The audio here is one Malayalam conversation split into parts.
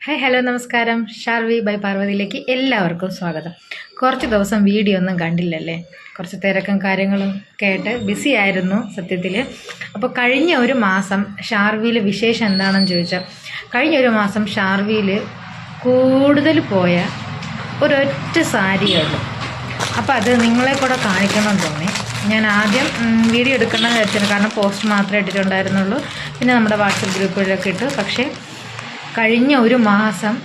ഹായ് ഹലോ നമസ്കാരം. ഷാർവി ബൈ പാർവതിയിലേക്ക് എല്ലാവർക്കും സ്വാഗതം. കുറച്ച് ദിവസം വീഡിയോ ഒന്നും കണ്ടില്ലല്ലേ? കുറച്ച് തിരക്കും കാര്യങ്ങളും ഒക്കെ ആയിട്ട് ബിസി ആയിരുന്നു സത്യത്തിൽ. അപ്പോൾ കഴിഞ്ഞ ഒരു മാസം ഷാർവിയിൽ വിശേഷം എന്താണെന്ന് ചോദിച്ചാൽ, കഴിഞ്ഞ ഒരു മാസം ഷാർവിയിൽ കൂടുതൽ പോയ ഒരൊറ്റ സാരിയുള്ളൂ. അപ്പോൾ അത് നിങ്ങളെ കൂടെ കാണിക്കണമെന്ന് തോന്നി. ഞാൻ ആദ്യം വീഡിയോ എടുക്കണമെന്ന് വെച്ചാൽ, കാരണം പോസ്റ്റ് മാത്രമേ ഇട്ടിട്ടുണ്ടായിരുന്നുള്ളൂ. പിന്നെ നമ്മുടെ വാട്സപ്പ് ഗ്രൂപ്പുകളിലൊക്കെ ഇട്ടു. പക്ഷേ കഴിഞ്ഞ ഒരു മാസം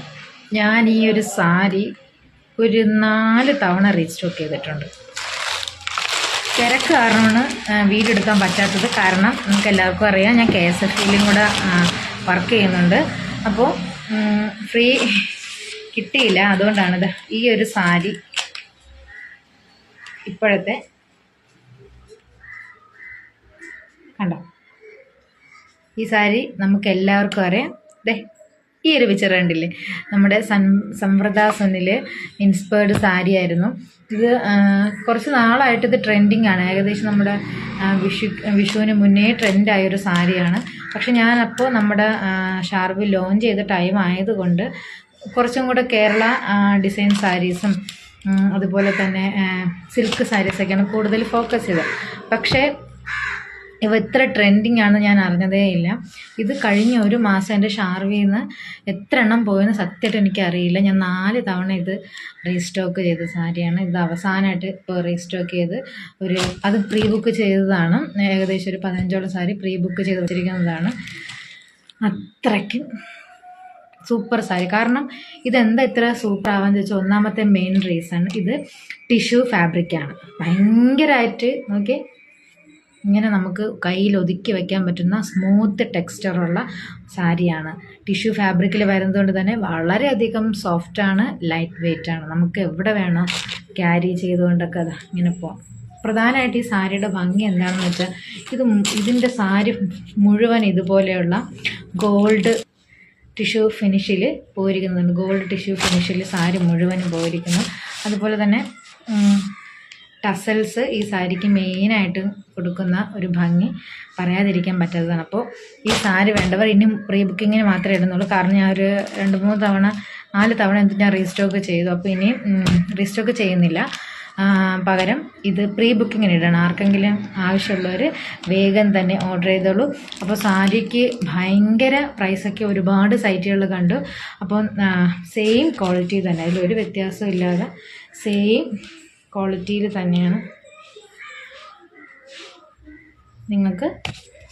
ഞാൻ ഈ ഒരു സാരി ഒരു 4 തവണ റീസ്റ്റോക്ക് ചെയ്തിട്ടുണ്ട്. തിരക്ക് കാരണമാണ് വീഡിയോ എടുക്കാൻ പറ്റാത്തത്. കാരണം നമുക്ക് എല്ലാവർക്കും അറിയാം, ഞാൻ KSFയിലും കൂടെ വർക്ക് ചെയ്യുന്നുണ്ട്. അപ്പോൾ ഫ്രീ കിട്ടിയില്ല. അതുകൊണ്ടാണിത് ഈ ഒരു സാരി. ഇപ്പോഴത്തെ കണ്ടോ, ഈ സാരി നമുക്ക് എല്ലാവർക്കും അറിയാം. ഈ ഒരു പിക്ചർ കണ്ടില്ലേ, നമ്മുടെ സംവൃത സുനിൽ ഇൻസ്പയർഡ് സാരി ആയിരുന്നു ഇത്. കുറച്ച് നാളായിട്ട് ഇത് ട്രെൻഡിങ് ആണ്. ഏകദേശം നമ്മുടെ വിഷുവിന് മുന്നേ ട്രെൻഡായൊരു സാരിയാണ്. പക്ഷെ ഞാനപ്പോൾ നമ്മുടെ ഷാർവി ലോഞ്ച് ചെയ്ത ടൈം ആയതുകൊണ്ട് കുറച്ചും കൂടെ കേരള ഡിസൈൻ സാരീസും അതുപോലെ തന്നെ സിൽക്ക് സാരീസൊക്കെയാണ് കൂടുതൽ ഫോക്കസ് ചെയ്തത്. പക്ഷേ ഇവ ഇത്ര ട്രെൻഡിങ് ആണെന്ന് ഞാൻ അറിഞ്ഞതേ ഇല്ല. ഇത് കഴിഞ്ഞ ഒരു മാസം എൻ്റെ ഷാർവിയിൽ നിന്ന് എത്ര എണ്ണം പോയെന്ന് സത്യമായിട്ട് എനിക്കറിയില്ല. ഞാൻ 4 തവണ ഇത് റീസ്റ്റോക്ക് ചെയ്ത സാരിയാണ്. ഇത് അവസാനമായിട്ട് ഇപ്പോൾ റീസ്റ്റോക്ക് ചെയ്ത് അത് പ്രീ ബുക്ക് ചെയ്തതാണ്. ഏകദേശം ഒരു 15ഓളം സാരി പ്രീ ബുക്ക് ചെയ്ത് വെച്ചിരിക്കുന്നതാണ്. അത്രയ്ക്കും സൂപ്പർ സാരി. കാരണം ഇതെന്താ ഇത്ര സൂപ്പർ ആവാന്ന് ചോദിച്ചാൽ, ഒന്നാമത്തെ മെയിൻ റീസൺ ഇത് ടിഷ്യൂ ഫാബ്രിക്കാണ്. ഭയങ്കരമായിട്ട് നോക്കിയേ, ഇങ്ങനെ നമുക്ക് കയ്യിൽ ഒതുക്കി വയ്ക്കാൻ പറ്റുന്ന സ്മൂത്ത് ടെക്സ്ചറുള്ള സാരിയാണ്. ടിഷ്യൂ ഫാബ്രിക്കിൽ വരുന്നതുകൊണ്ട് തന്നെ വളരെയധികം സോഫ്റ്റാണ്, ലൈറ്റ് വെയ്റ്റ് ആണ്. നമുക്ക് എവിടെ വേണോ ക്യാരി ചെയ്തുകൊണ്ടൊക്കെ ഇങ്ങനെ പോകാം. പ്രധാനമായിട്ട് ഈ സാരിയുടെ ഭംഗി എന്താണെന്ന് വെച്ചാൽ, ഇതിൻ്റെ സാരി മുഴുവൻ ഇതുപോലെയുള്ള ഗോൾഡ് ടിഷ്യൂ ഫിനിഷിൽ പോയിരിക്കുന്നുണ്ട്. ഗോൾഡ് ടിഷ്യൂ ഫിനിഷിൽ സാരി മുഴുവനും പോയിരിക്കുന്നു. അതുപോലെ തന്നെ ടസൽസ് ഈ സാരിക്ക് മെയിനായിട്ട് കൊടുക്കുന്ന ഒരു ഭംഗി പറയാതിരിക്കാൻ പറ്റാത്തതാണ്. അപ്പോൾ ഈ സാരി വേണ്ടവർ ഇനി പ്രീ ബുക്കിങ്ങിന് മാത്രമേ ഇടുന്നുള്ളൂ. കാരണം ഞാൻ ഒരു 2-3 തവണ 4 തവണ ഞാൻ റീസ്റ്റോക്ക് ചെയ്തു. അപ്പോൾ ഇനി റീസ്റ്റോക്ക് ചെയ്യുന്നില്ല. പകരം ഇത് പ്രീ ബുക്കിങ്ങിന് ഇടണം. ആർക്കെങ്കിലും ആവശ്യമുള്ളവർ വേഗം തന്നെ ഓർഡർ ചെയ്തോളൂ. അപ്പോൾ സാരിക്ക് ഭയങ്കര പ്രൈസൊക്കെ ഒരുപാട് സൈറ്റുകളിൽ കണ്ടു. അപ്പോൾ സെയിം ക്വാളിറ്റി തന്നെ, അതിലൊരു വ്യത്യാസവും ഇല്ലാതെ സെയിം ക്വാളിറ്റിയിൽ തന്നെയാണ് നിങ്ങൾക്ക്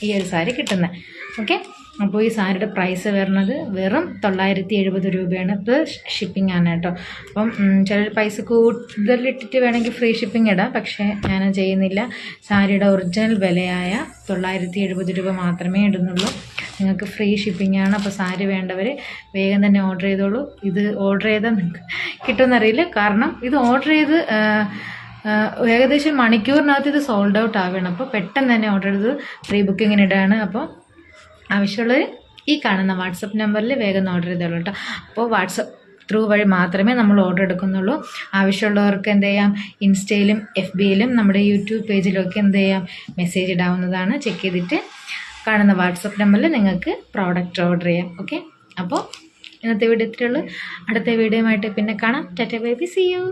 ഈ ഒരു സാരി കിട്ടുന്നത്. ഓക്കെ, അപ്പോൾ ഈ സാരിയുടെ പ്രൈസ് വരുന്നത് വെറും 970 രൂപയാണ്. പ്ലസ് ഷിപ്പിംഗ് ആണ് കേട്ടോ. അപ്പം ചിലർ പൈസ കൂടുതലിട്ടിട്ട് വേണമെങ്കിൽ ഫ്രീ ഷിപ്പിംഗ് ഇടാം. പക്ഷേ ഞാൻ ചെയ്യുന്നില്ല. സാരിയുടെ ഒറിജിനൽ വിലയായ 970 രൂപ മാത്രമേ ഇടുന്നുള്ളൂ. നിങ്ങൾക്ക് ഫ്രീ ഷിപ്പിംഗ് ആണ്. അപ്പോൾ സാരി വേണ്ടവർ വേഗം തന്നെ ഓർഡർ ചെയ്തോളൂ. ഇത് ഓർഡർ ചെയ്താൽ നിങ്ങൾക്ക് കിട്ടുമെന്നറിയില്ല. കാരണം ഇത് ഓർഡർ ചെയ്ത് ഏകദേശം മണിക്കൂറിനകത്ത് ഇത് സോൾഡ് ഔട്ട് ആവുകയാണ്. അപ്പോൾ പെട്ടെന്ന് തന്നെ ഓർഡർ ചെയ്ത് പ്രീ ബുക്കിങ്ങിന് ഇടുകയാണ്. അപ്പോൾ ആവശ്യമുള്ളവർ ഈ കാണുന്ന വാട്സപ്പ് നമ്പറിൽ വേഗം ഓർഡർ ചെയ്തോളൂ കേട്ടോ. അപ്പോൾ വാട്സപ്പ് ത്രൂ വഴി മാത്രമേ നമ്മൾ ഓർഡർ എടുക്കുന്നുള്ളൂ. ആവശ്യമുള്ളവർക്ക് എന്ത് ചെയ്യാം, ഇൻസ്റ്റയിലും FBയിലും നമ്മുടെ യൂട്യൂബ് പേജിലൊക്കെ എന്ത് ചെയ്യാം, മെസ്സേജ് ഇടാവുന്നതാണ്. ചെക്ക് ചെയ്തിട്ട് കാണുന്ന വാട്സപ്പ് നമ്പറിൽ നിങ്ങൾക്ക് പ്രോഡക്റ്റ് ഓർഡർ ചെയ്യാം. ഓക്കെ, അപ്പോൾ ഇന്നത്തെ വീഡിയോ ഇത്രയേ ഉള്ളൂ. അടുത്ത വീഡിയോയുമായിട്ട് പിന്നെ കാണാം. Tata bye bye, see U.